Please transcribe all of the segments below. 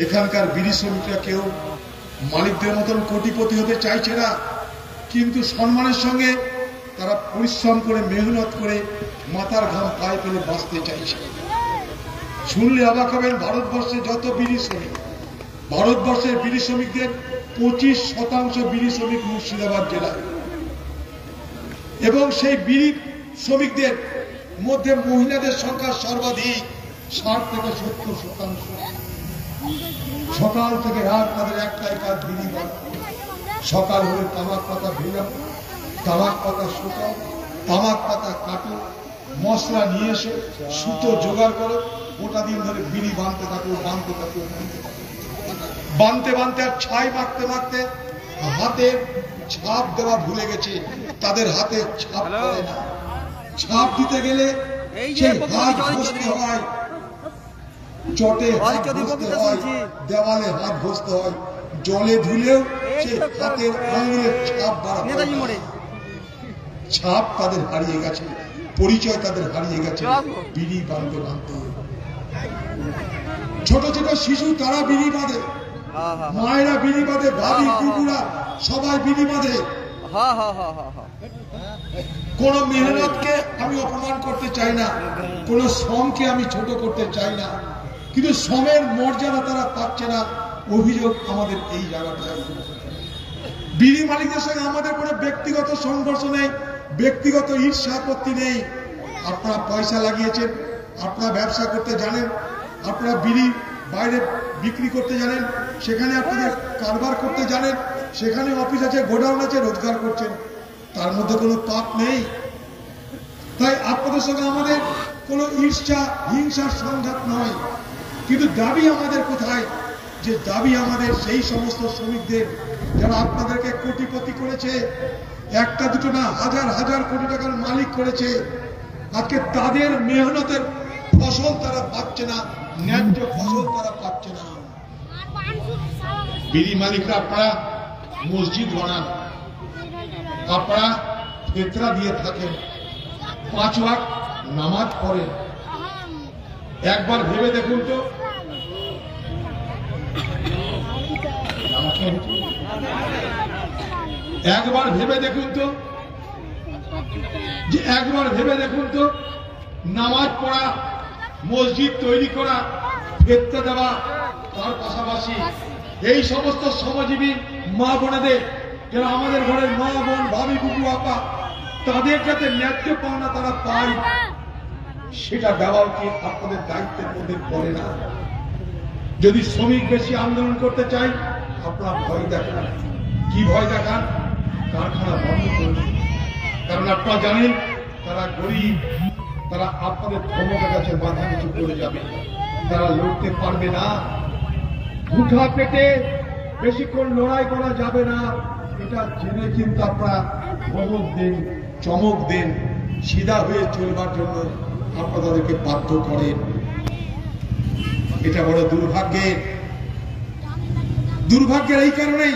এখানকার বিড়ি শ্রমিকরা কেউ মালিকদের মতন কোটিপতি হতে চাইছে না, কিন্তু সম্মানের সঙ্গে তারা পরিশ্রম করে মেহনত করে মাথার ঘাম পায়ে ফেলে বাঁচতে চাইছে। শুনলে অবাক হবেন, ভারতবর্ষে যত বিড়ি শ্রমিক, ভারতবর্ষের বিড়ি শ্রমিকদের 25% বিড়ি শ্রমিক মুর্শিদাবাদ জেলায়, এবং সেই বিড়ি শ্রমিকদের মধ্যে মহিলাদের সংখ্যা সর্বাধিক, 60 থেকে 70%। সকাল থেকে রাত তাদের একটাই কাজ, বিড়ি বাঁধা। সকাল হলে তামাক পাতা ভেজাও, তামাক পাতা শুকাও, তামাক পাতা কাটো, মশলা নিয়ে এসো, সুতো জোগাড় করো, গোটা দিন ধরে বিড়ি বাঁধতে থাকো, বাঁধতে থাকো, বাঁধতে বাঁধতে আর ছাই মাখতে মাখতে হাতে ছাপ দেওয়া ভুলে গেছে। তাদের হাতে ছাপ পড়ে না, ছাপ দিতে গেলে সেই হাত ঘষতে হয়, চটে হাত ঘষতে হয়, দেওয়ালে হাত ঘষতে হয়, জলে ধুলেও সেই হাতের আঙুলের ছাপ বাড়াতে হয়। ছাপ তাদের হারিয়ে গেছে, পরিচয় তাদের হারিয়ে গেছে বিড়ি বাঁধতে বাঁধতে। ছোট ছোট শিশু তারা বিড়ি বাঁধে, মায়েরা বিড়ি বাঁধে, ভাবি কুকুরা সবাই বিড়ি বাঁধে। কোন মেহনতকে আমি অপমান করতে চাই না, কোন শ্রমকে আমি ছোট করতে চাই না, কিন্তু শ্রমের মর্যাদা তারা পাচ্ছে না। অভিযোগ আমাদের এই জায়গাটায়। বিড়ি মালিকদের সঙ্গে আমাদের কোনো ব্যক্তিগত সংঘর্ষ নেই, ব্যক্তিগত ঈর্ষা আপত্তি নেই। আপনারা পয়সা লাগিয়েছেন, আপনারা ব্যবসা করতে জানেন, আপনারা বিড়ি বাইরে বিক্রি করতে জানেন, সেখানে আপনাদের কারবার করতে জানেন, সেখানে অফিস আছে, গোডাউন আছে, রোজগার করছেন, তার মধ্যে কোনো পাপ নেই। তাই আপনাদের সঙ্গে আমাদের কোনো ঈর্ষা হিংসার সংঘাত নয়, কিন্তু দাবি আমাদের কোথায়? যে দাবি আমাদের সেই সমস্ত শ্রমিকদের যারা আপনাদেরকে কোটিপতি করেছে, একটা দুটো না, হাজার হাজার কোটি টাকার মালিক করেছে। আজকে তাদের মেহনতের ফসল তারা পাচ্ছে না, ন্যায্য ফসল তারা পাচ্ছে না। বিড়ি মালিকরা আপনারা মসজিদ বানান, আপনারা ফেতরা দিয়ে থাকেন, 5 ওয়াক্ত নামাজ পড়েন। একবার ভেবে দেখুন তো, একবার ভেবে দেখুন তো, যে একবার ভেবে দেখুন তো, নামাজ পড়া, মসজিদ তৈরি করা, ফেতরা দেওয়া, তার পাশাপাশি এই সমস্ত শ্রমজীবী মা বোনেদের যারা আমাদের ঘরের মা বোন, ভাবি বুবু আপা, তাদের যাতে ন্যায্য পাওনা তারা পায়, সেটা দেওয়াও কি আপনাদের দায়িত্বের মধ্যে পড়ে না? যদি শ্রমিক বেশি আন্দোলন করতে চাই, আপনারা ভয় দেখান। কি ভয় দেখান? কারখানা বন্ধ করুন, কারণ আপনারা জানেন তারা গরিব, তারা আপনাদের ক্ষমতা কাছে মাথা নিচু করে যাবে, তারা লড়তে পারবে না। ভুখা পেটে বেশিক্ষণ লড়াই করা যাবে না, এটা জেনে কিন্তু আপনারা ধমক দেন, চমক দেন, সিধা হয়ে চলবার জন্য আপনারা তাদেরকে বাধ্য করেন। এটা বড় দুর্ভাগ্যের। দুর্ভাগ্যের এই কারণেই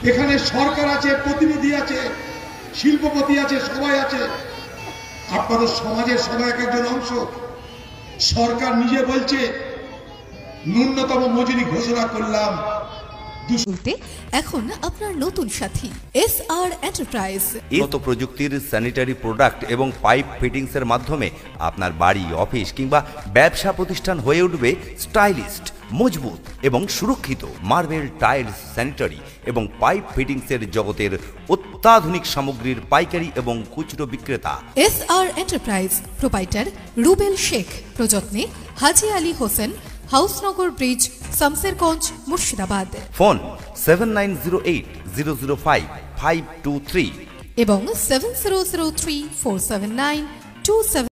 এখানে সরকার আছে, প্রতিনিধি আছে, শিল্পপতি আছে, সবাই আছে, আপনাদের সমাজের সবাই এক একজন অংশ। সরকার নিজে বলছে ন্যূনতম মজুরি ঘোষণা করলাম। এখন আপনার নতুন সাথী SR এন্টারপ্রাইজ। উন্নত প্রযুক্তির স্যানিটারি প্রোডাক্ট এবং পাইপ ফিটিংস এর মাধ্যমে আপনার বাড়ি, অফিস কিংবা ব্যবসা প্রতিষ্ঠান হয়ে উঠবে স্টাইলিস্ট, মজবুত এবং সুরক্ষিত। মার্বেল, টাইলস, স্যানিটারি এবং পাইপ ফিটিংস এর জগতের অত্যাধুনিক সামগ্রীর পাইকারি এবং খুচরো বিক্রেতা। SR enterprise, proprietor Rubel Sheikh, প্রযত্নে হাজি আলী হোসেন, হাউসনগর ব্রিজ, শামসেরগঞ্জ, মুর্শিদাবাদ। ফোন 7908005523 এবং 7003479272